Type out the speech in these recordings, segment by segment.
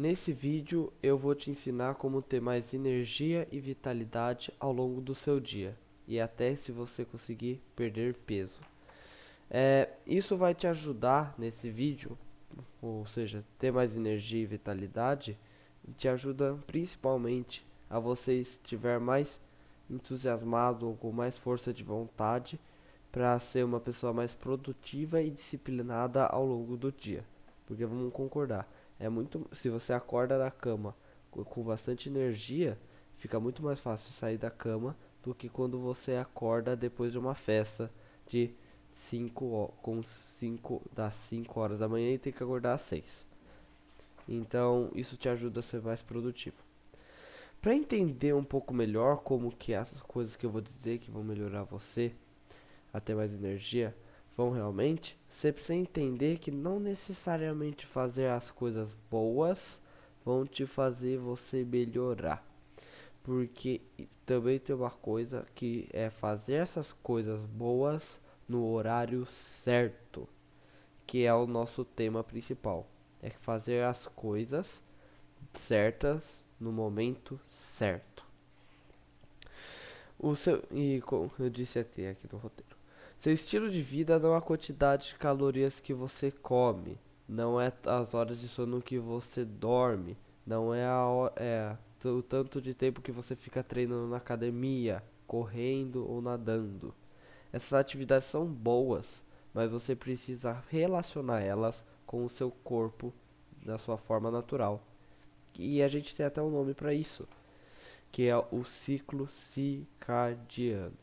Nesse vídeo eu vou te ensinar como ter mais energia e vitalidade ao longo do seu dia e até se você conseguir perder peso. Isso vai te ajudar nesse vídeo, ou seja, ter mais energia e vitalidade, te ajuda principalmente a você estiver mais entusiasmado ou com mais força de vontade para ser uma pessoa mais produtiva e disciplinada ao longo do dia. Porque vamos concordar, se você acorda da cama com bastante energia, fica muito mais fácil sair da cama do que quando você acorda depois de uma festa de 5 das 5 horas da manhã e tem que acordar às 6. Então, isso te ajuda a ser mais produtivo. Para entender um pouco melhor como que as coisas que eu vou dizer que vão melhorar você a ter mais energia vão realmente, você precisa entender que não necessariamente fazer as coisas boas vão te fazer você melhorar. Porque também tem uma coisa que é fazer essas coisas boas no horário certo, que é o nosso tema principal. É fazer as coisas certas no momento certo. Como eu disse até aqui no roteiro, seu estilo de vida não é a quantidade de calorias que você come, não é as horas de sono que você dorme, não é o tanto de tempo que você fica treinando na academia, correndo ou nadando. Essas atividades são boas, mas você precisa relacionar elas com o seu corpo da sua forma natural. E a gente tem até um nome para isso, que é o ciclo circadiano.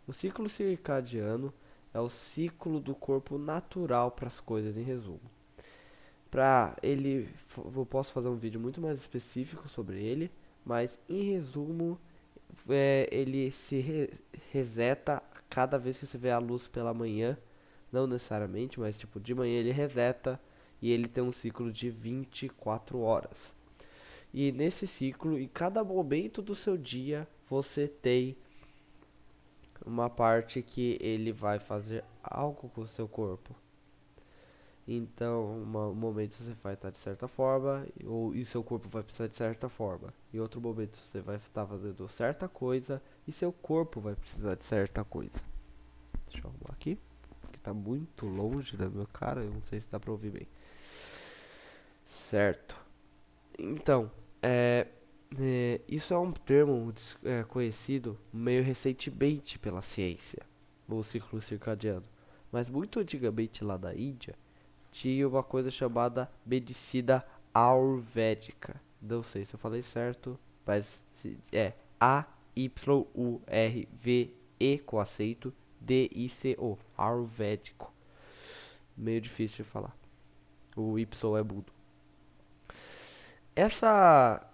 O ciclo circadiano é o ciclo do corpo natural para as coisas, em resumo. Eu posso fazer um vídeo muito mais específico sobre ele, mas em resumo, ele reseta cada vez que você vê a luz pela manhã, não necessariamente, mas tipo de manhã ele reseta e ele tem um ciclo de 24 horas. E nesse ciclo, em cada momento do seu dia, você tem uma parte que ele vai fazer algo com o seu corpo. Então, um momento você vai estar de certa forma, e seu corpo vai precisar de certa forma. Em outro momento você vai estar fazendo certa coisa, e seu corpo vai precisar de certa coisa. Deixa eu arrumar aqui, que está muito longe da minha cara, eu não sei se dá para ouvir bem. Certo. Então, isso é um termo conhecido meio recentemente pela ciência, o ciclo circadiano. Mas muito antigamente lá da Índia, tinha uma coisa chamada medicina ayurvédica. Não sei se eu falei certo, mas é A-Y-U-R-V-E com acento D-I-C-O, ayurvédico. Meio difícil de falar. O Y é mudo.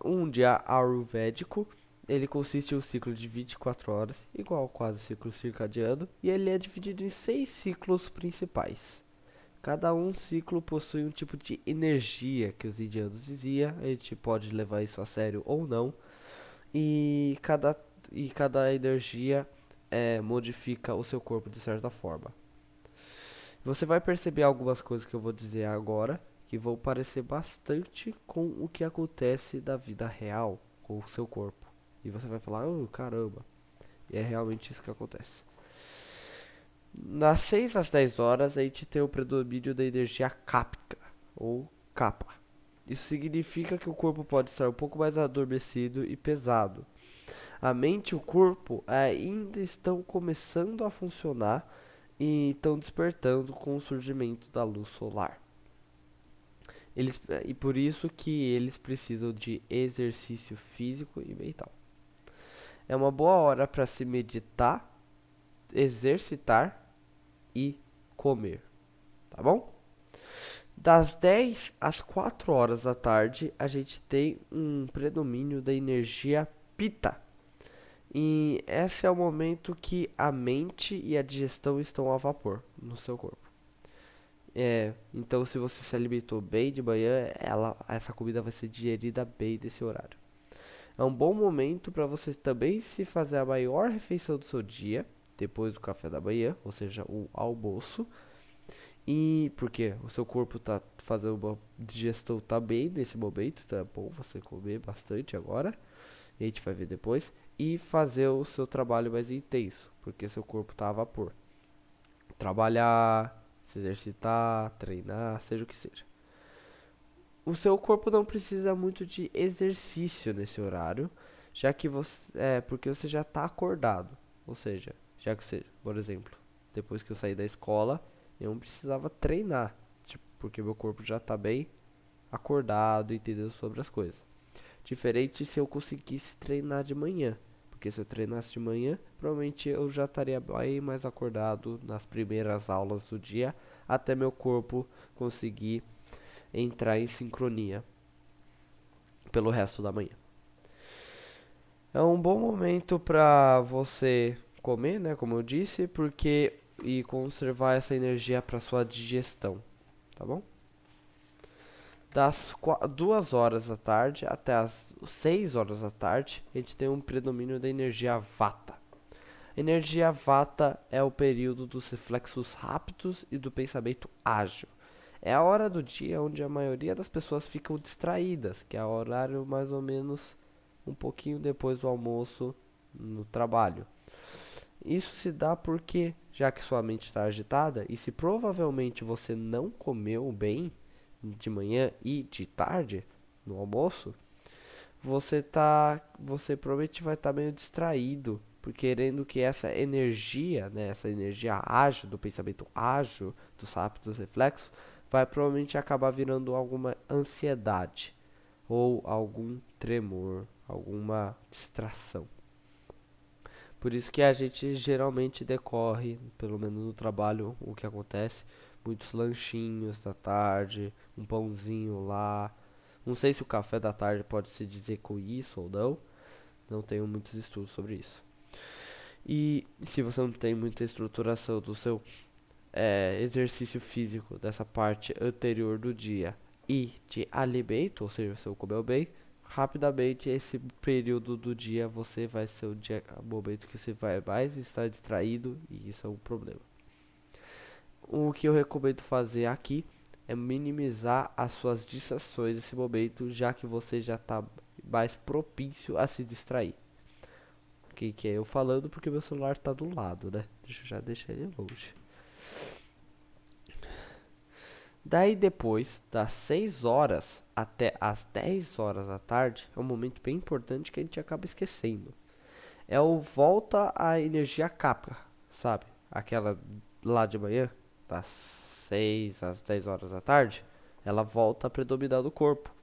Um dia ayurvédico, ele consiste em um ciclo de 24 horas, igual quase o ciclo circadiano, e ele é dividido em 6 ciclos principais. Cada um ciclo possui um tipo de energia que os indianos diziam, a gente pode levar isso a sério ou não, e cada energia modifica o seu corpo de certa forma. Você vai perceber algumas coisas que eu vou dizer agora que vão parecer bastante com o que acontece da vida real com o seu corpo. E você vai falar, oh, caramba, e é realmente isso que acontece. Das 6 às 10 horas, a gente tem o predomínio da energia cáptica, ou capa. Isso significa que o corpo pode estar um pouco mais adormecido e pesado. A mente e o corpo ainda estão começando a funcionar e estão despertando com o surgimento da luz solar. E por isso que eles precisam de exercício físico e mental. É uma boa hora para se meditar, exercitar e comer, tá bom? Das 10 às 4 horas da tarde, a gente tem um predomínio da energia pita. E esse é o momento que a mente e a digestão estão a vapor no seu corpo. Então se você se alimentou bem de manhã, essa comida vai ser digerida bem nesse horário. É um bom momento para você também se fazer a maior refeição do seu dia, depois do café da manhã, ou seja, o almoço. E porque o seu corpo tá fazendo uma digestão, tá bem nesse momento, tá bom você comer bastante agora, e a gente vai ver depois, e fazer o seu trabalho mais intenso, porque seu corpo tá a vapor. Trabalhar, se exercitar, treinar, seja o que seja. O seu corpo não precisa muito de exercício nesse horário, já que porque você já está acordado. Ou seja, já que você, por exemplo, depois que eu saí da escola, eu não precisava treinar, tipo, porque meu corpo já está bem acordado, entendendo sobre as coisas. Diferente se eu conseguisse treinar de manhã, porque se eu treinasse de manhã, provavelmente eu já estaria bem mais acordado nas primeiras aulas do dia, até meu corpo conseguir entrar em sincronia pelo resto da manhã. É um bom momento para você comer, né, como eu disse, porque e conservar essa energia para sua digestão, tá bom? Das 2 horas da tarde até as 6 horas da tarde, a gente tem um predomínio da energia Vata. Energia Vata é o período dos reflexos rápidos e do pensamento ágil. É a hora do dia onde a maioria das pessoas ficam distraídas, que é o horário mais ou menos um pouquinho depois do almoço no trabalho. Isso se dá porque, já que sua mente está agitada, e se provavelmente você não comeu bem de manhã e de tarde no almoço, você provavelmente vai estar meio distraído, porque querendo que essa energia, né, essa energia ágil do pensamento ágil, dos rápidos reflexos, vai provavelmente acabar virando alguma ansiedade ou algum tremor, alguma distração. Por isso que a gente geralmente decorre, pelo menos no trabalho, o que acontece, muitos lanchinhos da tarde, um pãozinho lá. Não sei se o café da tarde pode se dizer com isso ou não. Não tenho muitos estudos sobre isso. E se você não tem muita estruturação do seu exercício físico dessa parte anterior do dia e de alimento, ou seja, se eu comer bem, rapidamente esse período do dia você vai ser o momento que você vai mais estar distraído e isso é um problema. O que eu recomendo fazer aqui é minimizar as suas distrações nesse momento, já que você já está mais propício a se distrair. Que é eu falando porque meu celular está do lado, né? Deixa eu já deixar ele longe. Daí depois, das 6 horas até as 10 horas da tarde, é um momento bem importante que a gente acaba esquecendo. É o volta à energia kapha, sabe? Aquela lá de manhã, das 6 às 10 horas da tarde, ela volta a predominar no corpo.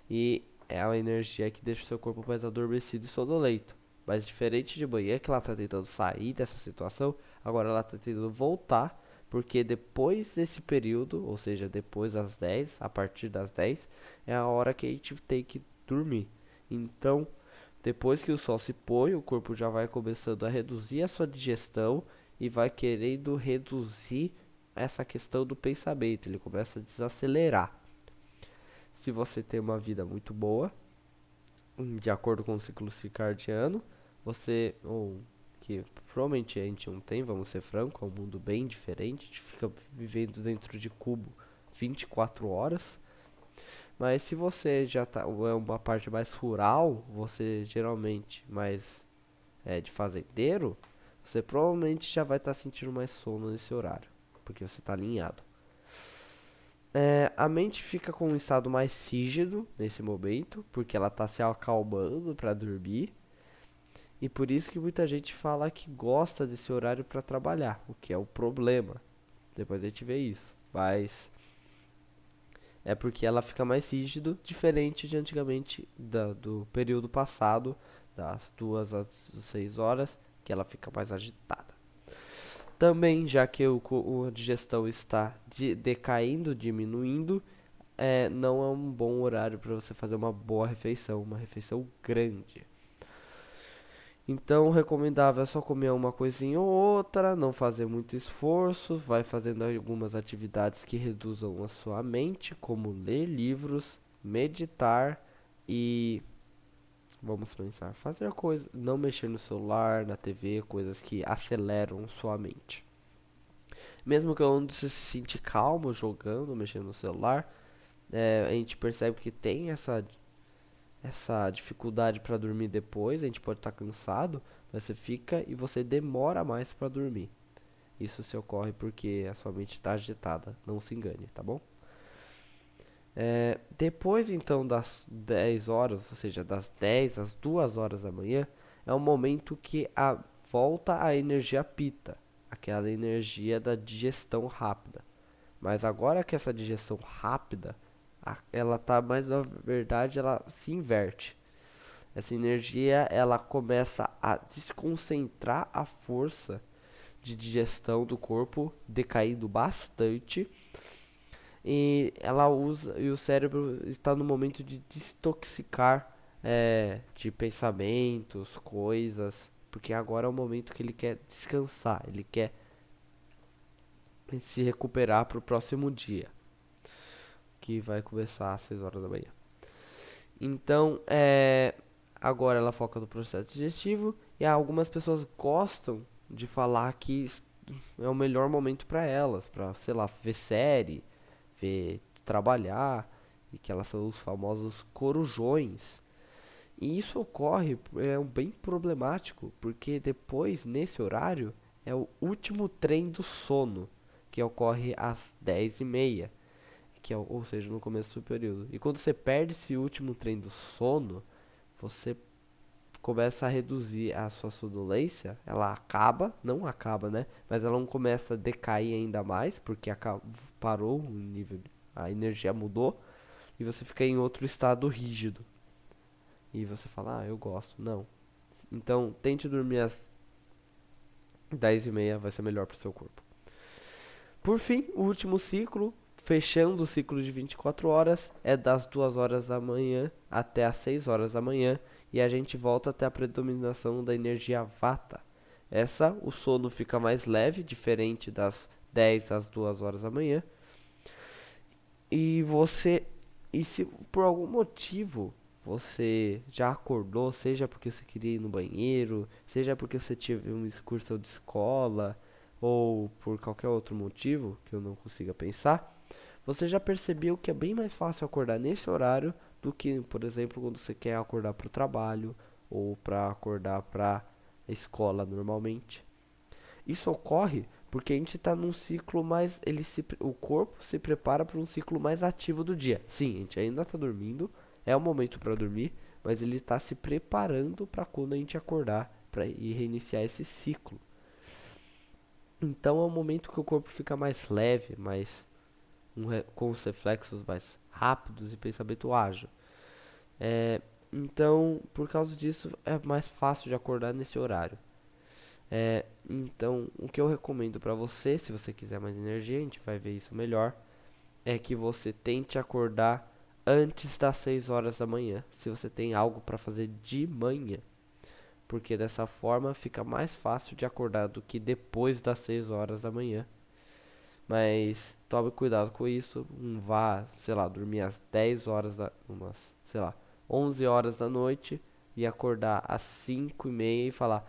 E é a energia que deixa o seu corpo mais adormecido e sonolento. Mas diferente de manhã, que ela está tentando sair dessa situação, agora ela está tentando voltar, porque depois desse período, ou seja, depois das 10, a partir das 10, é a hora que a gente tem que dormir. Então, depois que o sol se põe, o corpo já vai começando a reduzir a sua digestão e vai querendo reduzir essa questão do pensamento, ele começa a desacelerar. Se você tem uma vida muito boa, de acordo com o ciclo circadiano, você, ou que provavelmente a gente não tem, vamos ser francos, é um mundo bem diferente, a gente fica vivendo dentro de cubo 24 horas, mas se você já tá, ou é uma parte mais rural, você geralmente mais de fazendeiro, você provavelmente já vai estar sentindo mais sono nesse horário, porque você está alinhado. A mente fica com um estado mais rígido nesse momento, porque ela está se acalmando para dormir. E por isso que muita gente fala que gosta desse horário para trabalhar, o que é o problema. Depois a gente vê isso. Mas é porque ela fica mais rígido, diferente de antigamente do período passado, das 2 às 6 horas, que ela fica mais agitada. Também, já que a digestão está decaindo, diminuindo, não é um bom horário para você fazer uma boa refeição, uma refeição grande. Então, o recomendável é só comer uma coisinha ou outra, não fazer muito esforço, vai fazendo algumas atividades que reduzam a sua mente, como ler livros, meditar e vamos pensar, fazer coisas, não mexer no celular, na TV, coisas que aceleram sua mente. Mesmo que quando você se sentir calmo jogando, mexendo no celular, a gente percebe que tem essa dificuldade para dormir depois, a gente pode estar cansado, mas você fica e você demora mais para dormir. Isso se ocorre porque a sua mente está agitada, não se engane, tá bom? Depois então das 10 horas, ou seja, das 10 às 2 horas da manhã, é o momento que volta a energia pita, aquela energia da digestão rápida. Mas agora que essa digestão rápida, ela tá mais na verdade, ela se inverte. Essa energia, ela começa a desconcentrar a força de digestão do corpo, decaindo bastante, e o cérebro está no momento de desintoxicar de pensamentos, coisas, porque agora é o momento que ele quer descansar, ele quer se recuperar para o próximo dia, que vai começar às 6 horas da manhã. Então, agora ela foca no processo digestivo e algumas pessoas gostam de falar que é o melhor momento para elas, para, sei lá, ver série, ver trabalhar, e que elas são os famosos corujões. E isso ocorre, bem problemático, porque depois, nesse horário, é o último trem do sono, que ocorre às 10h30, que é, ou seja, no começo do período. E quando você perde esse último trem do sono, você começa a reduzir a sua sonolência, ela acaba, não acaba, né? Mas ela não começa a decair ainda mais, porque parou o nível, a energia mudou, e você fica em outro estado rígido. E você fala, eu gosto. Não. Então, tente dormir às 10h30, vai ser melhor para o seu corpo. Por fim, o último ciclo, fechando o ciclo de 24 horas, é das 2 horas da manhã até as 6 horas da manhã, e a gente volta até a predominação da energia Vata. O sono fica mais leve, diferente das 10 às 2 horas da manhã. E se por algum motivo você já acordou, seja porque você queria ir no banheiro, seja porque você teve uma excursão de escola, ou por qualquer outro motivo que eu não consiga pensar, você já percebeu que é bem mais fácil acordar nesse horário do que, por exemplo, quando você quer acordar para o trabalho ou para acordar para a escola normalmente. Isso ocorre porque a gente está num ciclo mais, o corpo se prepara para um ciclo mais ativo do dia. Sim, a gente ainda está dormindo, é o momento para dormir, mas ele está se preparando para quando a gente acordar para ir reiniciar esse ciclo. Então é um momento que o corpo fica mais leve, com os reflexos mais rápidos e pensamento ágil. Então, por causa disso, é mais fácil de acordar nesse horário. Então, o que eu recomendo para você, se você quiser mais energia, a gente vai ver isso melhor, é que você tente acordar antes das 6 horas da manhã, se você tem algo para fazer de manhã, porque dessa forma fica mais fácil de acordar do que depois das 6 horas da manhã. Mas tome cuidado com isso, não vá, sei lá, dormir às 10 horas sei lá, 11 horas da noite e acordar às 5h30 e falar: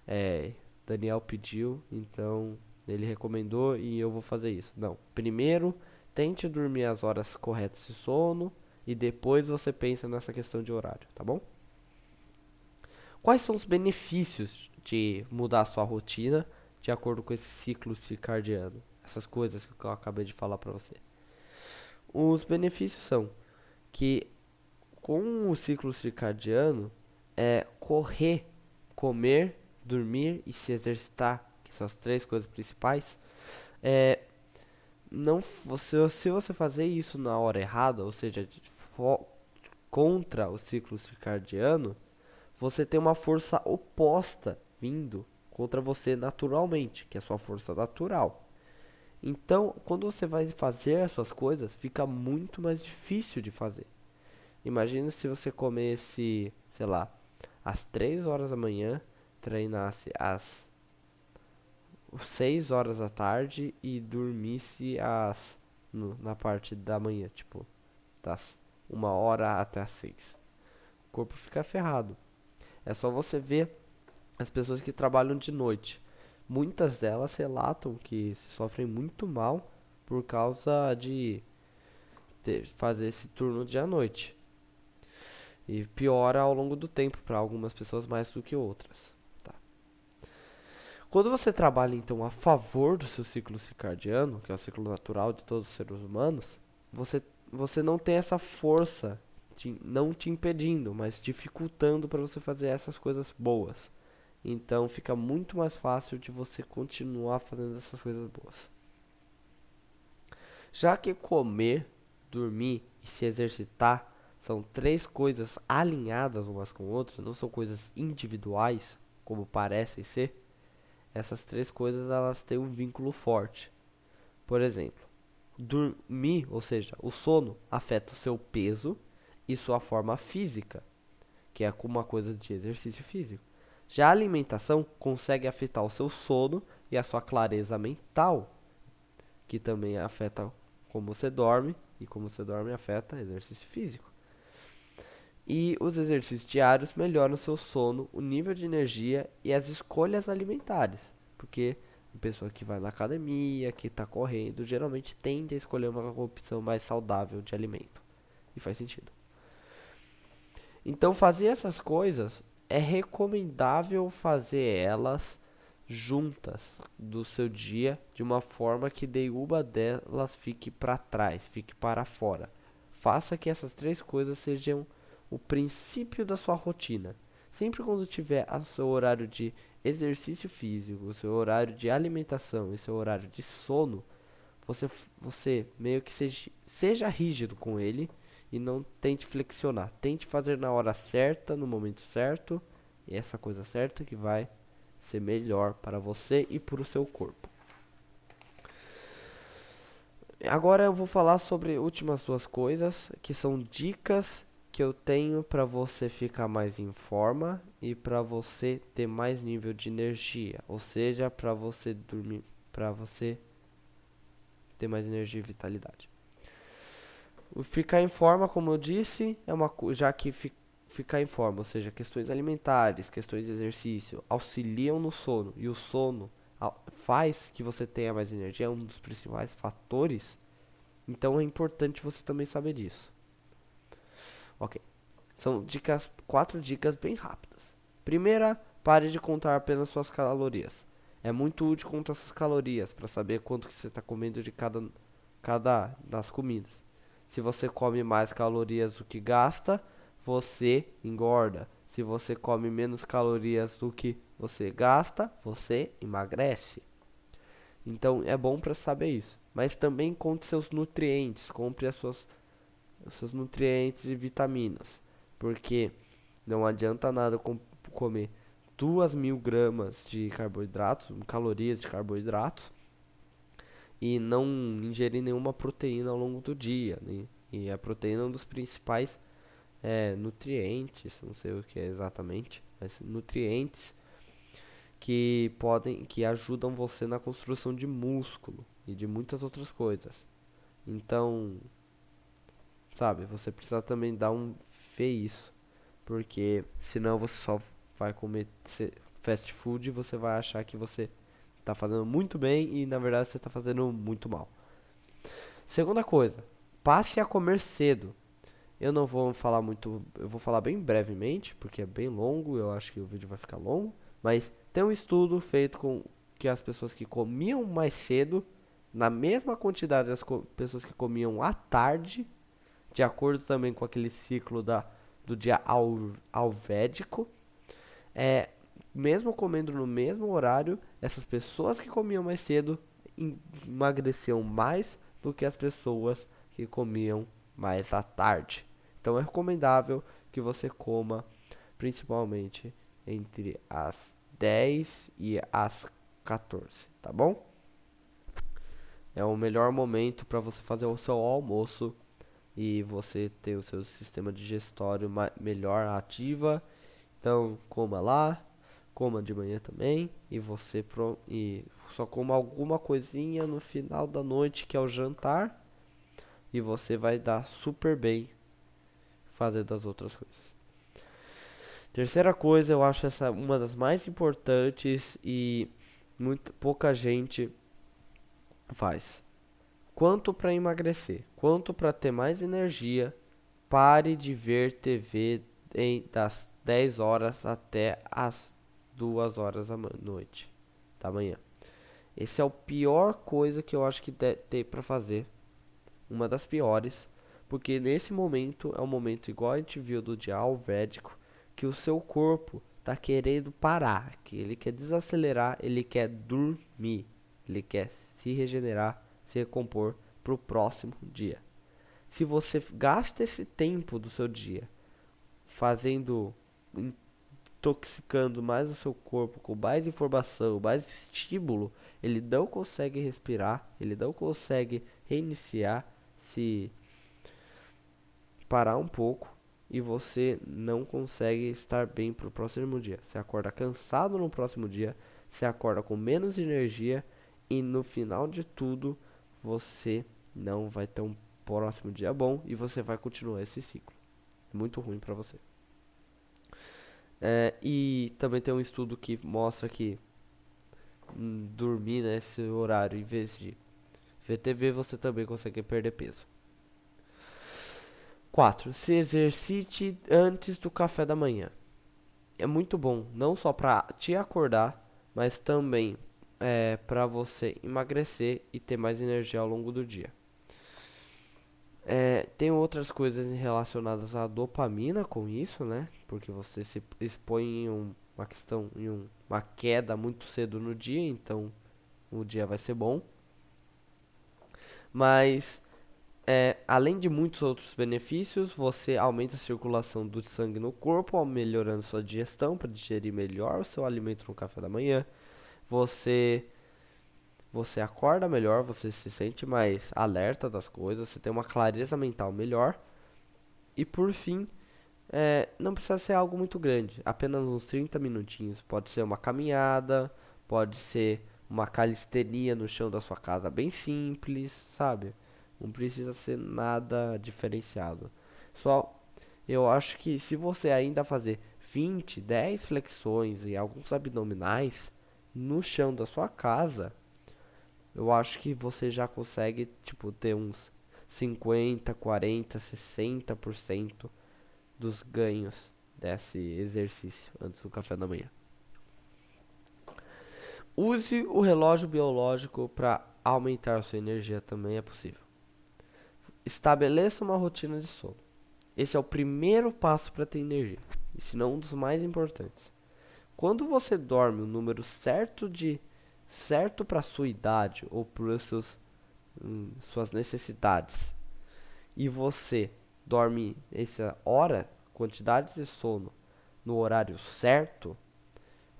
é, Daniel pediu, então ele recomendou e eu vou fazer isso. Não. Primeiro, tente dormir as horas corretas de sono e depois você pensa nessa questão de horário, tá bom? Quais são os benefícios de mudar a sua rotina de acordo com esse ciclo circadiano? Essas coisas que eu acabei de falar pra você. Os benefícios são que com o ciclo circadiano correr, comer, dormir e se exercitar, que são as três coisas principais, é, não se você fazer isso na hora errada, ou seja, contra o ciclo circadiano, você tem uma força oposta vindo contra você naturalmente, que é a sua força natural. Então, quando você vai fazer as suas coisas, fica muito mais difícil de fazer. Imagina se você comesse, sei lá, às 3 horas da manhã, treinasse às 6 horas da tarde e dormisse na parte da manhã, tipo, das 1 hora até as 6. O corpo fica ferrado. É só você ver as pessoas que trabalham de noite. muitas delas relatam que sofrem muito mal por causa de fazer esse turno dia à noite. E piora ao longo do tempo para algumas pessoas mais do que outras. Tá? Quando você trabalha então a favor do seu ciclo circadiano, que é o ciclo natural de todos os seres humanos, você não tem essa força não te impedindo, mas dificultando para você fazer essas coisas boas. Então fica muito mais fácil de você continuar fazendo essas coisas boas. Já que comer, dormir e se exercitar são três coisas alinhadas umas com outras, não são coisas individuais, como parecem ser, essas três coisas elas têm um vínculo forte. Por exemplo, dormir, ou seja, o sono afeta o seu peso e sua forma física, que é como uma coisa de exercício físico. Já a alimentação consegue afetar o seu sono e a sua clareza mental, que também afeta como você dorme, e como você dorme afeta exercício físico. E os exercícios diários melhoram o seu sono, o nível de energia e as escolhas alimentares, porque a pessoa que vai na academia, que está correndo, geralmente tende a escolher uma opção mais saudável de alimento. E faz sentido. Então, fazer essas coisas é recomendável fazer elas juntas do seu dia de uma forma que nenhuma delas fique para trás, fique para fora. Faça que essas três coisas sejam o princípio da sua rotina. Sempre quando tiver o seu horário de exercício físico, o seu horário de alimentação e o seu horário de sono, você meio que seja rígido com ele e não tente flexionar. Tente fazer na hora certa, no momento certo, e essa coisa certa que vai ser melhor para você e para o seu corpo. Agora eu vou falar sobre últimas duas coisas, que são dicas que eu tenho para você ficar mais em forma e para você ter mais nível de energia, ou seja, para você dormir, para você ter mais energia e vitalidade. O ficar em forma, como eu disse, é uma já que ficar em forma, ou seja, questões alimentares, questões de exercício, auxiliam no sono e o sono faz que você tenha mais energia, é um dos principais fatores. Então é importante você também saber disso. Ok. São quatro dicas bem rápidas. Primeira, pare de contar apenas suas calorias. É muito útil contar suas calorias para saber quanto que você está comendo de cada das comidas. Se você come mais calorias do que gasta, você engorda. Se você come menos calorias do que você gasta, você emagrece. Então é bom para saber isso. Mas também conte seus nutrientes, compre os seus nutrientes e vitaminas. Porque não adianta nada comer 2.000 gramas de carboidratos, calorias de carboidratos, e não ingerir nenhuma proteína ao longo do dia, né? E a proteína é um dos principais nutrientes, não sei o que é exatamente, mas nutrientes que ajudam você na construção de músculo e de muitas outras coisas. Então, sabe, você precisa também dar ver isso, porque senão você só vai comer fast food e você vai achar que você está fazendo muito bem e na verdade você está fazendo muito mal. Segunda coisa, passe a comer cedo. Eu não vou falar muito, eu vou falar bem brevemente, porque é bem longo, eu acho que o vídeo vai ficar longo, mas tem um estudo feito com que as pessoas que comiam mais cedo, na mesma quantidade das pessoas que comiam à tarde, de acordo também com aquele ciclo do dia alvédico, mesmo comendo no mesmo horário, essas pessoas que comiam mais cedo emagreciam mais do que as pessoas que comiam mais à tarde. Então é recomendável que você coma principalmente entre as 10 e as 14, tá bom? É o melhor momento para você fazer o seu almoço e você ter o seu sistema digestório melhor ativa. Então coma lá, coma de manhã também e só coma alguma coisinha no final da noite que é o jantar e você vai dar super bem fazendo as outras coisas. Terceira coisa, eu acho essa uma das mais importantes e pouca gente faz. Quanto para emagrecer, quanto para ter mais energia, pare de ver TV das 10 horas até as 2 horas da noite da manhã. Esse é a pior coisa que eu acho que tem para fazer, uma das piores, porque nesse momento é um momento igual a gente viu do dia ayurvédico, que o seu corpo tá querendo parar, que ele quer desacelerar, ele quer dormir, ele quer se regenerar, se recompor para o próximo dia. Se você gasta esse tempo do seu dia fazendo, intoxicando mais o seu corpo com mais informação, mais estímulo, ele não consegue respirar, ele não consegue reiniciar, se parar um pouco, e você não consegue estar bem para o próximo dia. Você acorda cansado no próximo dia, você acorda com menos energia e no final de tudo você não vai ter um próximo dia bom e você vai continuar esse ciclo. É muito ruim para você. E também tem um estudo que mostra que dormir nesse horário em vez de ver TV, você também consegue perder peso. 4. Se exercite antes do café da manhã. É muito bom, não só para te acordar, mas também para você emagrecer e ter mais energia ao longo do dia. Tem outras coisas relacionadas à dopamina com isso, né? Porque você se expõe em uma questão, uma queda muito cedo no dia, então o dia vai ser bom. Mas além de muitos outros benefícios, você aumenta a circulação do sangue no corpo, melhorando sua digestão para digerir melhor o seu alimento no café da manhã. Você você acorda melhor, você se sente mais alerta das coisas, você tem uma clareza mental melhor. E por fim, não precisa ser algo muito grande, apenas uns 30 minutinhos. Pode ser uma caminhada, pode ser uma calistenia no chão da sua casa, bem simples, sabe? Não precisa ser nada diferenciado. Só eu acho que se você ainda fazer 20, 10 flexões e alguns abdominais no chão da sua casa, eu acho que você já consegue, tipo, ter uns 50, 40, 60% dos ganhos desse exercício antes do café da manhã. Use o relógio biológico para aumentar a sua energia, também é possível. Estabeleça uma rotina de sono. Esse é o primeiro passo para ter energia, e se não um dos mais importantes. Quando você dorme o número certo para sua idade ou para suas necessidades, e você dorme essa hora, quantidade de sono no horário certo,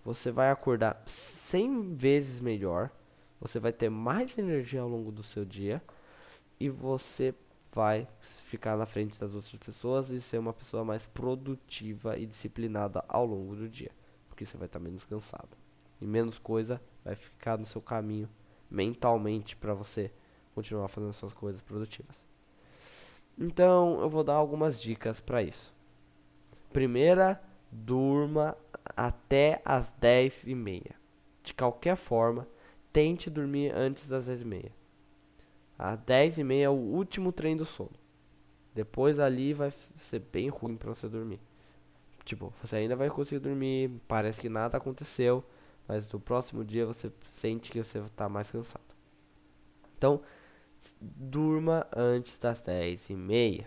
você vai acordar 100 vezes melhor, você vai ter mais energia ao longo do seu dia e você vai ficar na frente das outras pessoas e ser uma pessoa mais produtiva e disciplinada ao longo do dia, porque você vai estar menos cansado. E menos coisa vai ficar no seu caminho mentalmente para você continuar fazendo suas coisas produtivas. Então, eu vou dar algumas dicas para isso. Primeira, durma até as 10h30. De qualquer forma, tente dormir antes das 10h30. Às 10h30 é o último trem do sono. Depois ali vai ser bem ruim para você dormir. Tipo, você ainda vai conseguir dormir, parece que nada aconteceu, mas no próximo dia você sente que você está mais cansado. Então, durma antes das 10h30.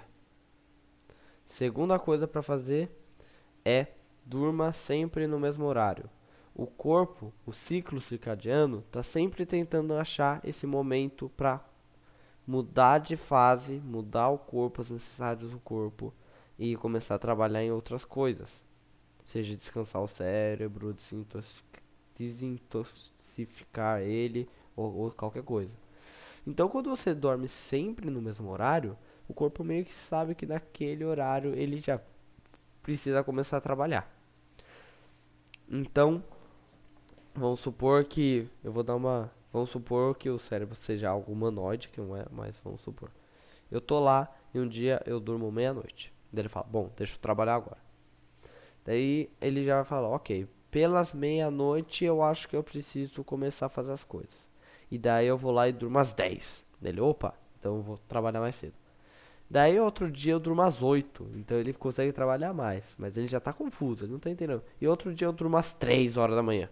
Segunda coisa para fazer é durma sempre no mesmo horário. O corpo, o ciclo circadiano, está sempre tentando achar esse momento para mudar de fase, mudar o corpo, as necessidades do corpo e começar a trabalhar em outras coisas. Seja descansar o cérebro, desintoxicar ele ou qualquer coisa. Então, quando você dorme sempre no mesmo horário, o corpo meio que sabe que naquele horário ele já precisa começar a trabalhar. Então, vamos supor que o cérebro seja algo humanoide, que não é, mas vamos supor. Eu tô lá e um dia eu durmo meia-noite. Daí ele fala, bom, deixa eu trabalhar agora. Daí ele já vai falar, ok, pelas meia-noite eu acho que eu preciso começar a fazer as coisas. E daí eu vou lá e durmo às 10. Ele, opa, então eu vou trabalhar mais cedo. Daí outro dia eu durmo às 8, então ele consegue trabalhar mais. Mas ele já tá confuso, ele não tá entendendo. E outro dia eu durmo às 3 horas da manhã.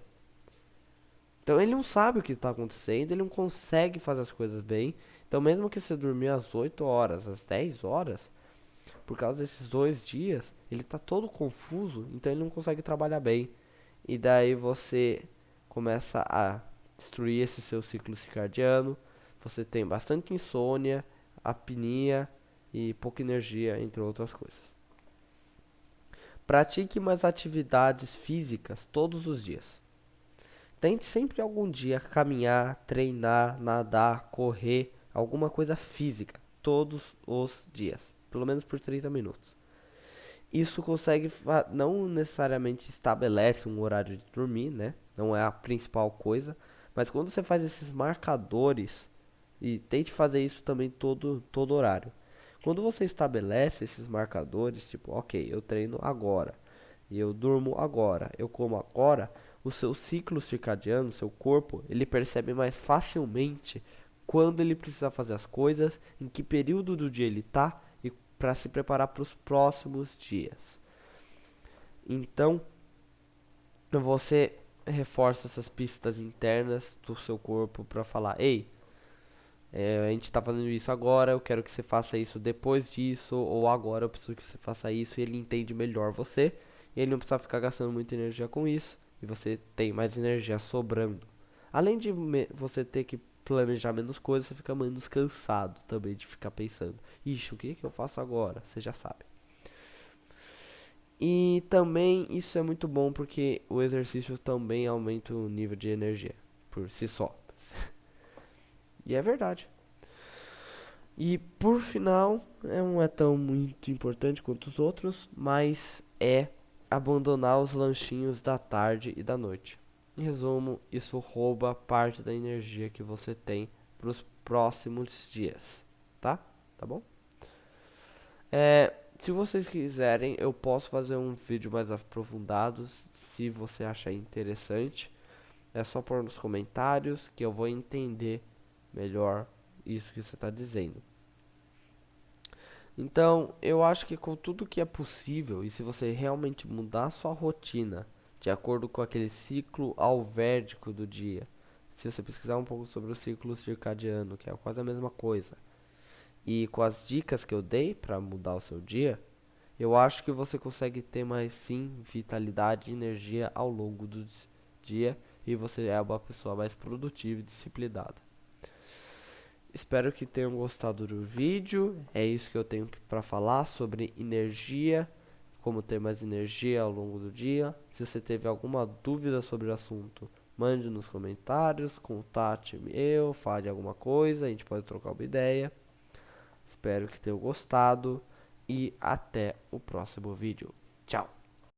Então ele não sabe o que está acontecendo, ele não consegue fazer as coisas bem. Então mesmo que você dormir às 8 horas, às 10 horas, por causa desses 2 dias, ele está todo confuso, então ele não consegue trabalhar bem. E daí você começa a destruir esse seu ciclo circadiano, você tem bastante insônia, apneia e pouca energia, entre outras coisas. Pratique umas atividades físicas todos os dias. Tente sempre algum dia caminhar, treinar, nadar, correr, alguma coisa física, todos os dias, pelo menos por 30 minutos. Isso consegue, não necessariamente estabelece um horário de dormir, né? Não é a principal coisa, mas quando você faz esses marcadores, e tente fazer isso também todo horário. Quando você estabelece esses marcadores, tipo, ok, eu treino agora, e eu durmo agora, eu como agora, o seu ciclo circadiano, o seu corpo, ele percebe mais facilmente quando ele precisa fazer as coisas, em que período do dia ele está e para se preparar para os próximos dias. Então, você reforça essas pistas internas do seu corpo para falar: ei, a gente está fazendo isso agora, eu quero que você faça isso depois disso, ou agora eu preciso que você faça isso, e ele entende melhor você, e ele não precisa ficar gastando muita energia com isso, e você tem mais energia sobrando. Além de você ter que planejar menos coisas, você fica menos cansado também de ficar pensando: ixi, o que que eu faço agora? Você já sabe. E também isso é muito bom porque o exercício também aumenta o nível de energia por si só. E é verdade. E por final, não é tão muito importante quanto os outros, mas é abandonar os lanchinhos da tarde e da noite. Em resumo, isso rouba parte da energia que você tem para os próximos dias, tá? Tá bom? Se vocês quiserem, eu posso fazer um vídeo mais aprofundado, se você achar interessante. É só pôr nos comentários que eu vou entender melhor isso que você está dizendo. Então, eu acho que com tudo que é possível, e se você realmente mudar a sua rotina de acordo com aquele ciclo alvédico do dia, se você pesquisar um pouco sobre o ciclo circadiano, que é quase a mesma coisa, e com as dicas que eu dei para mudar o seu dia, eu acho que você consegue ter mais sim vitalidade e energia ao longo do dia e você é uma pessoa mais produtiva e disciplinada. Espero que tenham gostado do vídeo. É isso que eu tenho para falar sobre energia, como ter mais energia ao longo do dia. Se você teve alguma dúvida sobre o assunto, mande nos comentários, contate-me eu, fale alguma coisa, a gente pode trocar uma ideia. Espero que tenham gostado e até o próximo vídeo.